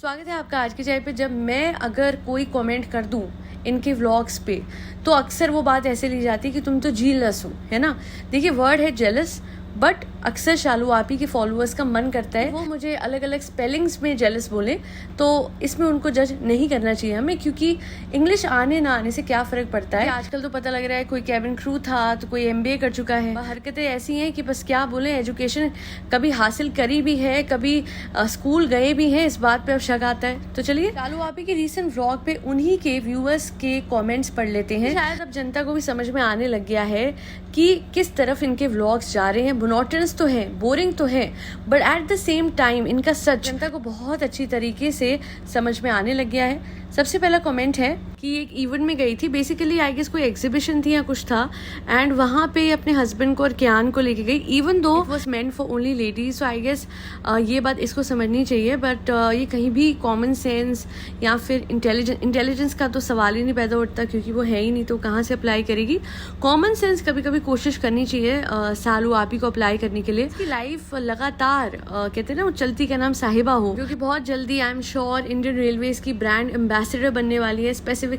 स्वागत है आपका आज की चाय पे। जब मैं अगर कोई कमेंट कर दूं इनके व्लॉग्स पे तो अक्सर वो बात ऐसे ली जाती है कि तुम तो जीलस हो, है ना। देखिए, वर्ड है जेलस, बट अक्सर शालू आपी के फॉलोअर्स का मन करता है वो मुझे अलग अलग स्पेलिंग्स में जेलस बोले, तो इसमें उनको जज नहीं करना चाहिए हमें, क्योंकि इंग्लिश आने ना आने से क्या फ़र्क पड़ता है। आजकल तो पता लग रहा है कोई कैबिन क्रू था तो कोई MBA कर चुका है। हरकतें ऐसी हैं कि बस क्या बोले, एजुकेशन कभी हासिल करी भी है, कभी स्कूल गए भी हैं, इस बात पे अब शक आता है। तो चलिए शालू आपी के रीसेंट व्लॉग पे उन्हीं के व्यूअर्स के कॉमेंट्स पढ़ लेते हैं। शायद अब जनता को भी समझ में आने लग गया है कि किस तरफ इनके व्लॉग्स जा रहे हैं। मोनोटोनस तो है, बोरिंग तो है, but at the same time इनका सच जनता को बहुत अच्छी तरीके से समझ में आने लग गया है। सबसे पहला कमेंट है कि एक इवेंट में गई थी, बेसिकली आई गेस कोई एग्जीबिशन थी या कुछ था, एंड वहाँ पे अपने हस्बैंड को और कियान को लेके गई, even though it was meant for only ladies. So I guess ये बात इसको समझनी चाहिए, बट ये कहीं भी कॉमन सेंस या फिर इंटेलिजेंस का तो सवाल ही नहीं पैदा उठता, क्योंकि वो है ही नहीं तो कहाँ से अप्लाई करेगी। कॉमन सेंस कभी कभी कोशिश करनी चाहिए शालू आपी को अप्लाई करने के लिए। इसकी लाइफ लगातार कहते हैं ना वो चलती का नाम साहिबा हो, जो कि बहुत जल्दी I am sure Indian railways की ब्रांड एम्बेसडर बनने वाली है, स्पेसिफिकली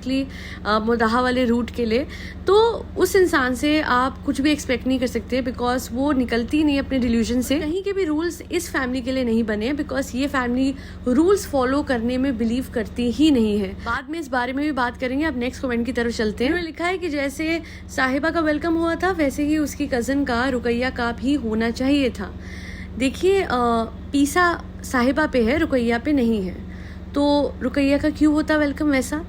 मोदाहा वाले रूट के लिए। तो उस इंसान से आप कुछ भी एक्सपेक्ट नहीं कर सकते, बिकॉज वो निकलती नहीं अपने डिल्यूजन से। कहीं के भी रूल्स इस फैमिली के लिए नहीं बने, बिकॉज ये फैमिली रूल्स फॉलो करने में बिलीव करती ही नहीं है। बाद में इस बारे में भी बात करेंगे। अब नेक्स्ट कमेंट की तरफ चलते हैं। उन्होंने लिखा है कि जैसे साहिबा का वेलकम हुआ था वैसे ही उसकी कजन का, रुकैया का भी होना चाहिए था। देखिए, पीसा साहिबा पे है, रुकैया पे नहीं है, तो रुकैया का क्यों होता वेलकम वैसा?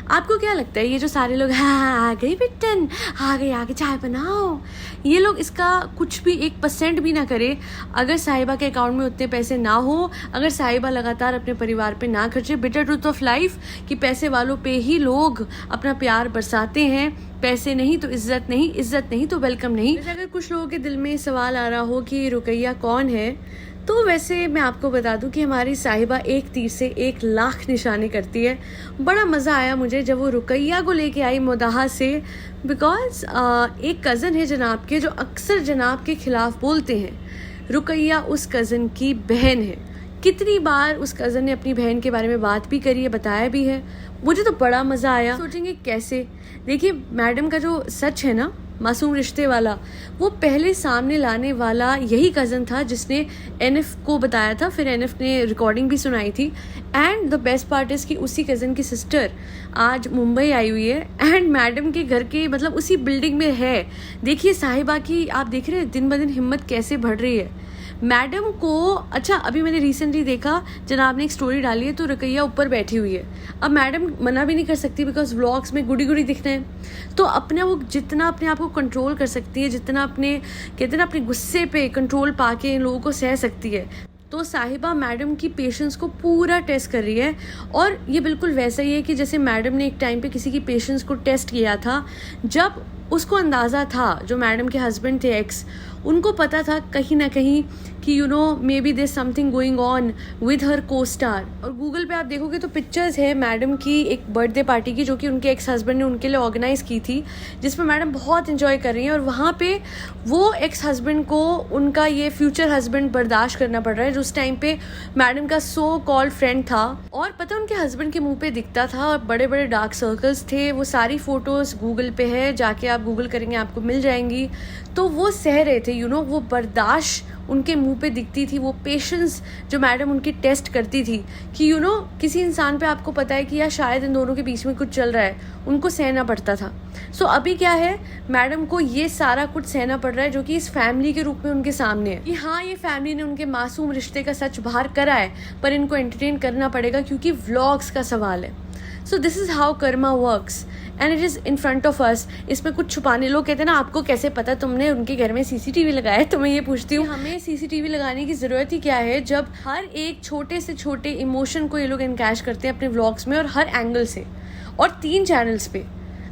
आपको क्या लगता है ये जो सारे लोग हाँ आ गई बिट्टन, आ गई, आगे चाय बनाओ, ये लोग इसका कुछ भी 1% भी ना करे अगर साहिबा के अकाउंट में उतने पैसे ना हो, अगर साहिबा लगातार अपने परिवार पे ना खर्चे। बिटर ट्रूथ ऑफ लाइफ कि पैसे वालों पे ही लोग अपना प्यार बरसाते हैं, पैसे नहीं तो इज्जत नहीं, इज्जत नहीं तो वेलकम नहीं। अगर कुछ लोगों के दिल में सवाल आ रहा हो कि रुकैया कौन है, तो वैसे मैं आपको बता दूं कि हमारी साहिबा एक तीर से 1 लाख निशाने करती है। बड़ा मज़ा आया मुझे जब वो रुकैया को लेके आई मोदाहा से, बिकॉज एक कज़न है जनाब के जो अक्सर जनाब के खिलाफ बोलते हैं। रुकैया उस कज़न की बहन है। कितनी बार उस कज़न ने अपनी बहन के बारे में बात भी करी है, बताया भी है। मुझे तो बड़ा मज़ा आया। सोचेंगे कैसे? देखिए, मैडम का जो सच है ना मासूम रिश्ते वाला, वो पहले सामने लाने वाला यही कज़न था जिसने NF को बताया था, फिर NF ने रिकॉर्डिंग भी सुनाई थी। And the best part is कि उसी कज़न की सिस्टर आज मुंबई आई हुई है एंड मैडम के घर के मतलब उसी बिल्डिंग में है। देखिए साहिबा की, आप देख रहे हैं दिन ब दिन हिम्मत कैसे बढ़ रही है मैडम को। अच्छा, अभी मैंने रिसेंटली देखा जनाब ने एक स्टोरी डाली है तो रुकैया ऊपर बैठी हुई है। अब मैडम मना भी नहीं कर सकती बिकॉज व्लॉग्स में गुडी गुडी दिखना है, तो अपने वो जितना अपने आप को कंट्रोल कर सकती है, जितना अपने कहते हैं ना अपने गुस्से पे कंट्रोल पाके इन लोगों को सह सकती है, तो साहिबा मैडम की पेशेंस को पूरा टेस्ट कर रही है। और ये बिल्कुल वैसा ही है कि जैसे मैडम ने एक टाइम पे किसी की पेशेंस को टेस्ट किया था, जब उसको अंदाज़ा था, जो मैडम के हस्बैंड थे एक्स, उनको पता था कहीं ना कहीं कि you know maybe there something going on with her को स्टार। और गूगल पे आप देखोगे तो पिक्चर्स है मैडम की एक बर्थडे पार्टी की, जो कि उनके एक्स हस्बैंड ने उनके लिए ऑर्गेनाइज़ की थी, जिसमें मैडम बहुत इंजॉय कर रही हैं। और वहाँ पे वो एक्स हस्बैंड को उनका ये फ्यूचर हस्बैंड बर्दाश्त करना पड़ रहा है, जो उस टाइम पे मैडम का सो कॉल्ड फ्रेंड था। और पता उनके हस्बैंड के मुँह पे दिखता था और बड़े बड़े डार्क सर्कल्स थे। वो सारी फ़ोटोज़ गूगल पे है, जाके आप गूगल करेंगे आपको मिल जाएंगी। तो वो सह रहे थे, यू नो, वो बर्दाश्त उनके मुंह पे दिखती थी, वो पेशेंस जो मैडम उनकी टेस्ट करती थी कि यू नो किसी इंसान पे आपको पता है कि यार शायद इन दोनों के बीच में कुछ चल रहा है, उनको सहना पड़ता था। सो अभी क्या है, मैडम को ये सारा कुछ सहना पड़ रहा है, जो कि इस फैमिली के रूप में उनके सामने है कि हाँ ये फैमिली ने उनके मासूम रिश्ते का सच बाहर करा है, पर इनको एंटरटेन करना पड़ेगा क्योंकि व्लॉग्स का सवाल है। So this is how Karma works and it is in front of us. इसमें कुछ छुपाने, लोग कहते हैं ना आपको कैसे पता तुमने उनके घर में CCTV लगाया है, तो मैं ये पूछती हूँ हमें CCTV लगाने की ज़रूरत ही क्या है, जब हर एक छोटे से छोटे इमोशन को ये लोग एनकैश करते हैं अपने व्लॉग्स में और हर एंगल से, और 3 चैनल्स पे।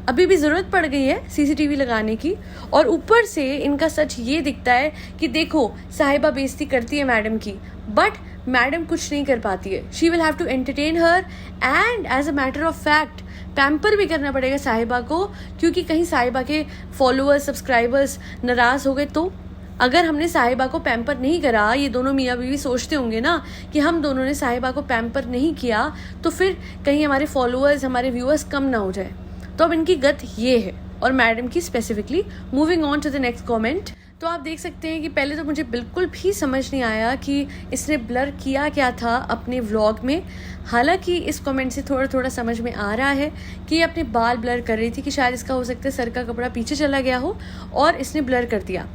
अभी भी ज़रूरत पड़ गई है CCTV लगाने की। और ऊपर से इनका सच ये दिखता है कि देखो साहिबा बेइज्जती करती है मैडम की, बट मैडम कुछ नहीं कर पाती है। She will have to entertain her and as a matter of fact pamper भी करना पड़ेगा साहिबा को, क्योंकि कहीं साहिबा के फॉलोअर्स सब्सक्राइबर्स नाराज़ हो गए तो अगर हमने साहिबा को पैम्पर नहीं करा, ये दोनों मियाँ बीवी सोचते होंगे ना कि हम दोनों ने साहिबा को पैम्पर नहीं किया, तो फिर कहीं हमारे फॉलोअर्स, हमारे व्यूअर्स कम ना हो जाए। तो अब इनकी गत ये है, और मैडम की specifically. Moving on to the next comment. तो आप देख सकते हैं कि पहले तो मुझे बिल्कुल भी समझ नहीं आया कि इसने ब्लर किया क्या था अपने व्लॉग में। हालांकि इस कमेंट से थोड़ा थोड़ा समझ में आ रहा है कि ये अपने बाल ब्लर कर रही थी, कि शायद इसका हो सकता है सर का कपड़ा पीछे चला गया हो और इसने ब्लर कर दिया।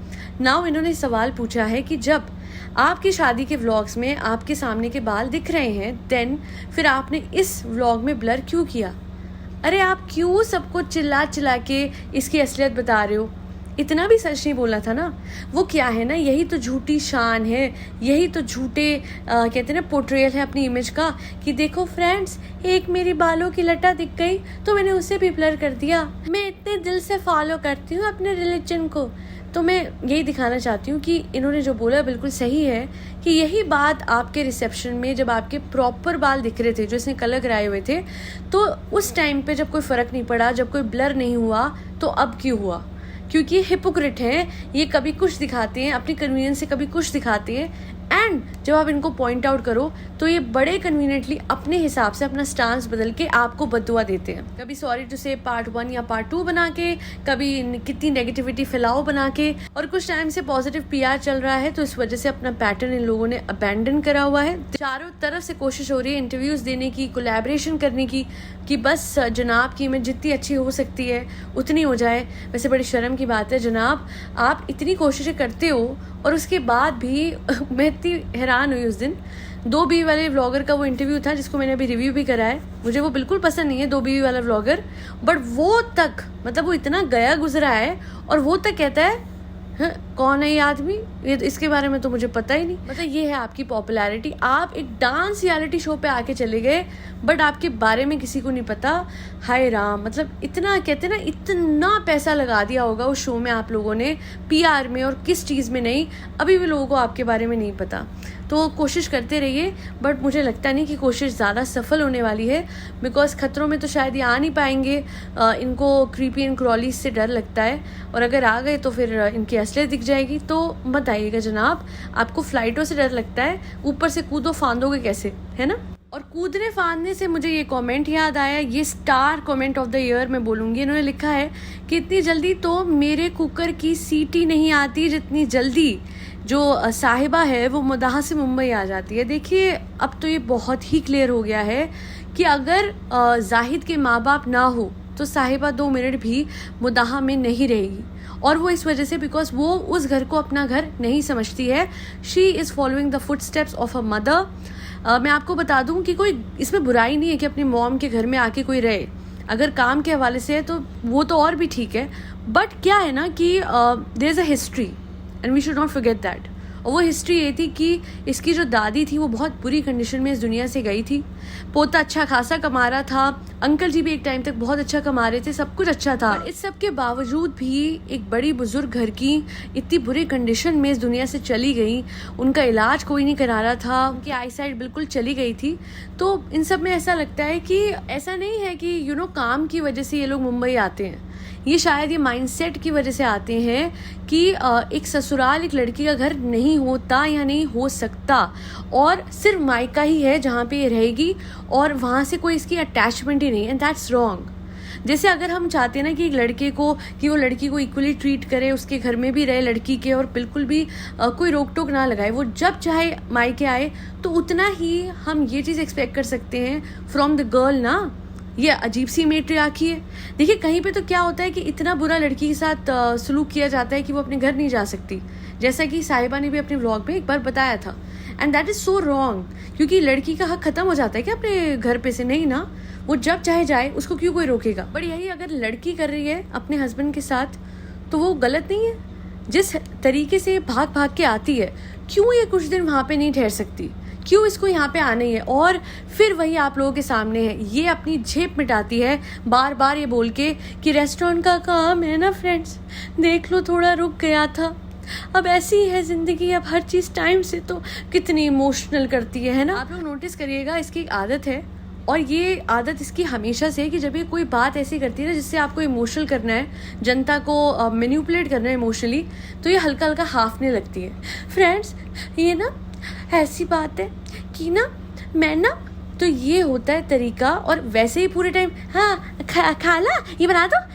नाउ इन्होंने सवाल पूछा है कि जब आपकी शादी के व्लॉग्स में आपके सामने के बाल दिख रहे हैं, देन फिर आपने इस व्लॉग में ब्लर क्यों किया? अरे आप क्यों सबको चिल्ला चिल्ला के इसकी असलियत बता रहे हो? इतना भी सच नहीं बोलना था ना। वो क्या है ना, यही तो झूठी शान है, यही तो झूठे कहते हैं ना पोर्ट्रेयल है अपनी इमेज का, कि देखो फ्रेंड्स, एक मेरी बालों की लटा दिख गई तो मैंने उसे भी ब्लर कर दिया। मैं इतने दिल से फॉलो करती हूँ अपने रिलीजन को। तो मैं यही दिखाना चाहती हूँ कि इन्होंने जो बोला बिल्कुल सही है, कि यही बात आपके रिसेप्शन में जब आपके प्रॉपर बाल दिख रहे थे, जो इसने कलर कराए हुए थे, तो उस टाइम पे जब कोई फ़र्क नहीं पड़ा, जब कोई ब्लर नहीं हुआ, तो अब क्यों हुआ? क्योंकि ये हिपोक्रेट हैं। ये कभी कुछ दिखाते हैं, अपनी कन्वीनियंस से कभी कुछ दिखाते हैं, एंड जब आप इनको पॉइंट आउट करो तो ये बड़े कन्वीनियंटली अपने हिसाब से अपना स्टांस बदल के आपको बददुआ देते हैं। कभी सॉरी टू से पार्ट 1 या पार्ट 2 बना के, कभी कितनी नेगेटिविटी फैलाओ बना के, और कुछ टाइम से पॉजिटिव पीआर चल रहा है, तो इस वजह से अपना पैटर्न इन लोगों ने अबैंडन करा हुआ है। चारों तरफ से कोशिश हो रही है इंटरव्यूज देने की, कोलैबोरेशन करने की, कि बस जनाब की इमेज जितनी अच्छी हो सकती है उतनी हो जाए। वैसे बड़ी शर्म की बात है जनाब, आप इतनी कोशिशें करते हो और उसके बाद भी मैं इतनी हैरान हुई उस दिन 2 बीवी वाले व्लॉगर का वो इंटरव्यू था, जिसको मैंने अभी रिव्यू भी करा है। मुझे वो बिल्कुल पसंद नहीं है 2 बीवी वाला व्लॉगर, बट वो तक मतलब वो इतना गया गुजरा है और वो तक कहता है हाँ, कौन है ये आदमी, ये इसके बारे में तो मुझे पता ही नहीं। मतलब ये है आपकी पॉपुलैरिटी। आप एक डांस रियलिटी शो पे आके चले गए, बट आपके बारे में किसी को नहीं पता। हाय राम, मतलब इतना कहते हैं ना, इतना पैसा लगा दिया होगा उस शो में आप लोगों ने, पीआर में, और किस चीज़ में नहीं, अभी भी लोगों को आपके बारे में नहीं पता। तो कोशिश करते रहिए, बट मुझे लगता नहीं कि कोशिश ज़्यादा सफल होने वाली है, बिकॉज खतरों में तो शायद ये आ नहीं पाएंगे। इनको क्रीपी एंड क्रॉलीज से डर लगता है, और अगर आ गए तो फिर इनकी असलियत दिख जाएगी। तो मत आइएगा जनाब, आपको फ्लाइटों से डर लगता है, ऊपर से कूदो फांदोगे कैसे, है ना? और कूदने फांदने से मुझे ये कमेंट याद आया, ये star comment of the year मैं बोलूँगी। इन्होंने लिखा है कि इतनी जल्दी तो मेरे कुकर की सीटी नहीं आती, जितनी जल्दी जो साहिबा है वो मदाह से मुंबई आ जाती है। देखिए, अब तो ये बहुत ही क्लियर हो गया है कि अगर जाहिद के माँ बाप ना हो तो साहिबा 2 मिनट भी मुदाह में नहीं रहेगी, और वो इस वजह से बिकॉज वो उस घर को अपना घर नहीं समझती है। She is following the foot steps of a mother. मैं आपको बता दूं कि कोई इसमें बुराई नहीं है कि अपनी मॉम के घर में आके कोई रहे, अगर काम के हवाले से है तो वो तो और भी ठीक है। बट क्या है ना कि there is a history and we should not forget that. और वो हिस्ट्री ये थी कि इसकी जो दादी थी वो बहुत बुरी कंडीशन में इस दुनिया से गई थी। पोता अच्छा खासा कमा रहा था, अंकल जी भी एक टाइम तक बहुत अच्छा कमा रहे थे, सब कुछ अच्छा था। इस सब के बावजूद भी एक बड़ी बुजुर्ग घर की इतनी बुरी कंडीशन में इस दुनिया से चली गई, उनका इलाज कोई नहीं करा रहा था, उनकी आई साइट बिल्कुल चली गई थी। तो इन सब में ऐसा लगता है कि ऐसा नहीं है कि काम की वजह से ये लोग मुंबई आते हैं, ये शायद ये माइंडसेट की वजह से आते हैं कि एक ससुराल एक लड़की का घर नहीं होता या नहीं हो सकता, और सिर्फ मायका ही है जहाँ पे ये रहेगी, और वहाँ से कोई इसकी अटैचमेंट ही नहीं, एंड दैट्स रॉन्ग। जैसे अगर हम चाहते हैं ना कि एक लड़के को, कि वो लड़की को इक्वली ट्रीट करे, उसके घर में भी रहे लड़की के, और बिल्कुल भी कोई रोक टोक ना लगाए, वो जब चाहे मायके आए, तो उतना ही हम ये चीज़ एक्सपेक्ट कर सकते हैं फ्रॉम द गर्ल ना। ये अजीब सी मेट्रियार्की है। देखिए, कहीं पे तो क्या होता है कि इतना बुरा लड़की के साथ सलूक किया जाता है कि वो अपने घर नहीं जा सकती, जैसा कि साहिबा ने भी अपने व्लॉग में एक बार बताया था, and that is so wrong. क्योंकि लड़की का हक खत्म हो जाता है क्या अपने घर पे से? नहीं ना, वो जब चाहे जाए, उसको क्यों कोई रोकेगा? बट यही अगर लड़की कर रही है अपने हस्बैंड के साथ, तो वो गलत नहीं है। जिस तरीके से भाग भाग के आती है, क्यों ये कुछ दिन वहाँ पे नहीं ठहर सकती? क्यों इसको यहाँ पे आना ही है? और फिर वही आप लोगों के सामने है, ये अपनी झेप मिटाती है बार बार ये बोल के कि रेस्टोरेंट का काम है ना फ्रेंड्स, देख लो थोड़ा रुक गया था, अब ऐसी है ज़िंदगी, अब हर चीज़ टाइम से। तो कितनी इमोशनल करती है ना? आप लोग नोटिस करिएगा, इसकी एक आदत है, और ये आदत इसकी हमेशा से है कि जब ये कोई बात ऐसी करती है ना जिससे आपको इमोशनल करना है, जनता को मैनिपुलेट करना है इमोशनली, तो ये हल्का हल्का हाफने लगती है। फ्रेंड्स, ये ना ऐसी बात है कि ना मैं ना, तो ये होता है तरीका। और वैसे ही पूरे टाइम हाँ खाला ये बना दो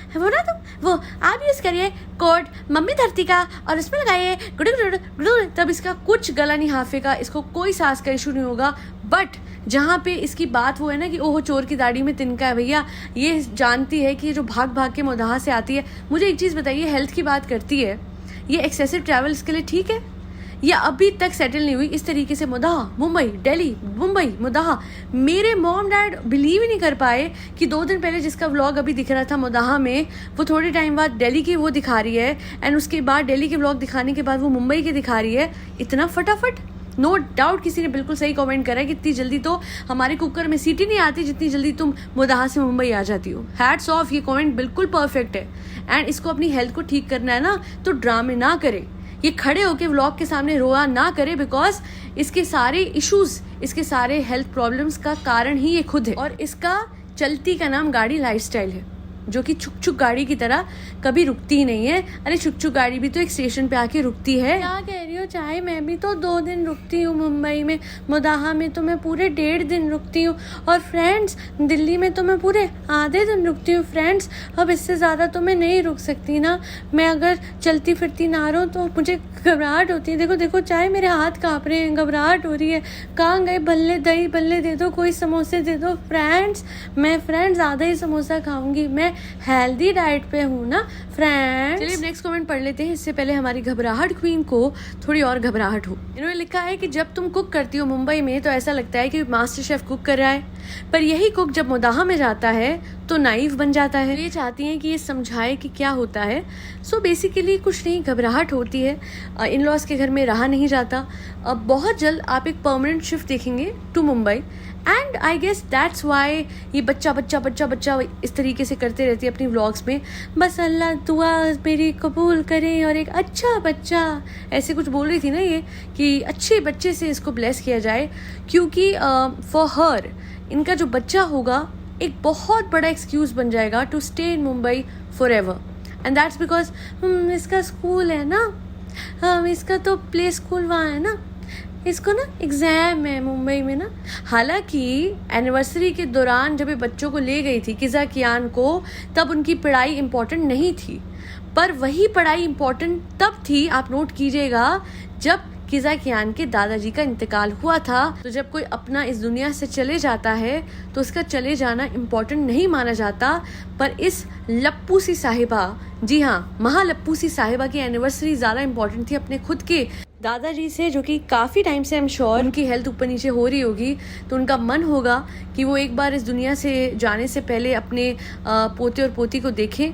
वो आप यूज़ करिए कोड मम्मी धरती का और उसमें लगाइए गुड गुड गुड, तब इसका कुछ गला नहीं हाफेगा, इसको कोई सांस का इशू नहीं होगा। बट जहाँ पे इसकी बात वो है ना कि ओहो चोर की दाढ़ी में तिनका है भैया, ये जानती है कि ये जो भाग भाग के मुदाहा से आती है। मुझे एक चीज़ बताइए, हेल्थ की बात करती है, ये एक्सेसिव ट्रैवल इसके लिए ठीक है? या अभी तक सेटल नहीं हुई इस तरीके से मुदाहा, मुंबई दिल्ली मुंबई मुदाहा। मेरे मॉम डैड बिलीव ही नहीं कर पाए कि 2 दिन पहले जिसका व्लॉग अभी दिख रहा था मुदाहा में, वो थोड़े टाइम बाद दिल्ली की वो दिखा रही है, एंड उसके बाद दिल्ली के व्लॉग दिखाने के बाद वो मुंबई के दिखा रही है। इतना फटाफट? नो डाउट किसी ने बिल्कुल सही कमेंट करा है कि इतनी जल्दी तो हमारे कुकर में सीटी नहीं आती जितनी जल्दी तुम मुदाहा से मुंबई आ जाती हो। हैट्स ऑफ, ये कमेंट बिल्कुल परफेक्ट है। एंड इसको अपनी हेल्थ को ठीक करना है ना, तो ड्रामे ना करे, ये खड़े होके व्लॉग के सामने रोया ना करे, बिकॉज इसके सारे इश्यूज, इसके सारे हेल्थ प्रॉब्लम्स का कारण ही ये खुद है। और इसका चलती का नाम गाड़ी लाइफस्टाइल है, जो कि छुक छुक गाड़ी की तरह कभी रुकती ही नहीं है। अरे छुक छुक गाड़ी भी तो एक स्टेशन पे आके रुकती है। क्या कह रही हो? चाहे मैं भी तो 2 दिन रुकती हूँ मुंबई में, मुदाहा में तो मैं पूरे 1.5 दिन रुकती हूँ, और फ्रेंड्स दिल्ली में तो मैं पूरे आधे दिन रुकती हूँ। फ्रेंड्स, अब इससे ज़्यादा तो मैं नहीं रुक सकती ना, मैं अगर चलती फिरती ना रहूँ तो मुझे घबराहट होती है। देखो देखो, चाहे मेरे हाथ काँप रहे हैं, घबराहट हो रही है। कहाँ गए बल्ले, दही बल्ले दे दो, कोई समोसे दे दो। फ्रेंड्स, मैं फ्रेंड्स आधा ही समोसा खाऊंगी, मैं हेल्दी डाइट पे हूँ ना फ्रेंड्स। चलिए नेक्स्ट कमेंट पढ़ लेते हैं, इससे पहले हमारी घबराहट क्वीन को थोड़ी और घबराहट हो। इन्होंने लिखा है कि जब तुम कुक करती हो मुंबई में तो ऐसा लगता है कि मास्टर शेफ कुक कर रहा है, पर यही कुक जब मुदाहा में जाता है तो नाइफ बन जाता है। ये चाहती हैं कि ये समझाए कि क्या होता है। सो बेसिकली कुछ नहीं, घबराहट होती है, इन लॉज के घर में रहा नहीं जाता। अब बहुत जल्द आप एक परमानेंट शिफ्ट देखेंगे to Mumbai, and I guess that's why ये बच्चा बच्चा बच्चा बच्चा इस तरीके से करते रहती है अपनी व्लॉग्स में। बस अल्लाह दुआ मेरी कबूल करे और एक अच्छा बच्चा, ऐसे कुछ बोल रही थी ना ये, कि अच्छे बच्चे से इसको ब्लेस किया जाए, क्योंकि फॉर हर इनका जो बच्चा होगा एक बहुत बड़ा एक्सक्यूज़ बन जाएगा to stay in Mumbai for ever. And that's because इसका स्कूल है ना, इसका तो प्ले स्कूल वहाँ है ना, इसको ना एग्ज़ाम है मुंबई में ना। हालांकि एनिवर्सरी के दौरान जब ये बच्चों को ले गई थी किज़ा कियान को, तब उनकी पढ़ाई इम्पोर्टेंट नहीं थी, पर वही पढ़ाई इम्पोर्टेंट तब थी, आप नोट कीजिएगा, जब किज़ा कियान के दादाजी का इंतकाल हुआ था। तो जब कोई अपना इस दुनिया से चले जाता है तो उसका चले जाना इम्पोर्टेंट नहीं माना जाता, पर इस लप्पू सी साहिबा, जी हाँ महालप्पू सी साहिबा की एनिवर्सरी ज़्यादा इम्पोर्टेंट थी अपने खुद के दादाजी से, जो कि काफ़ी टाइम से आई एम श्योर उनकी हेल्थ ऊपर नीचे हो रही होगी, तो उनका मन होगा कि वो एक बार इस दुनिया से जाने से पहले अपने पोते और पोती को देखें।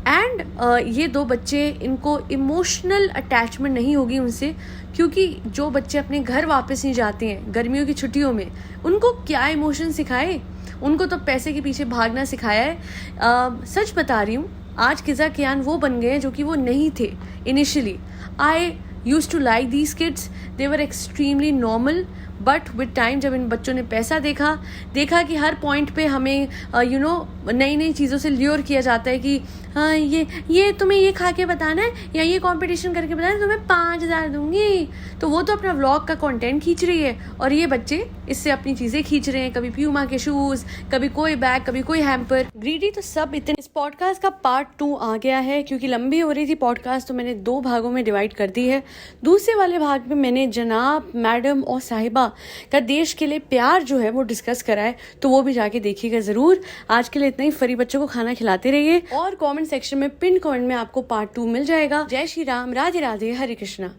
एंड ये 2 बच्चे, इनको इमोशनल अटैचमेंट नहीं होगी उनसे, क्योंकि जो बच्चे अपने घर वापस नहीं जाते हैं गर्मियों की छुट्टियों में, उनको क्या इमोशन सिखाए, उनको तो पैसे के पीछे भागना सिखाया है। सच बता रही हूँ, आज किज़ा कियान वो बन गए जो कि वो नहीं थे initially. I use to like these kids, they were extremely normal, but with time जब इन बच्चों ने पैसा देखा कि हर पॉइंट पे हमें नई नई चीज़ों से ल्योर किया जाता है कि हाँ ये तुम्हें ये खा के बताना है या ये कंपटीशन करके बताना है, तुम्हें 5,000 दूंगी। तो वो तो अपना व्लॉग का कंटेंट खींच रही है और ये बच्चे इससे अपनी चीज़ें खींच रहे हैं, कभी प्यूमा के शूज़, कभी कोई बैग, कभी कोई हैम्पर। ग्रीडी तो सब इतने। इस पॉडकास्ट का पार्ट 2 आ गया है, क्योंकि लंबी हो रही थी पॉडकास्ट, तो मैंने 2 भागों में डिवाइड कर दी है। दूसरे वाले भाग में मैंने जनाब, मैडम और साहिबा का देश के लिए प्यार जो है वो डिस्कस करा है, तो वो भी जाके देखिएगा ज़रूर। आज के लिए इतना ही। फरी बच्चों को खाना खिलाते रहिए, और कमेंट सेक्शन में पिन कमेंट में आपको पार्ट 2 मिल जाएगा। जय श्री राम, राधे राधे, हरे कृष्णा।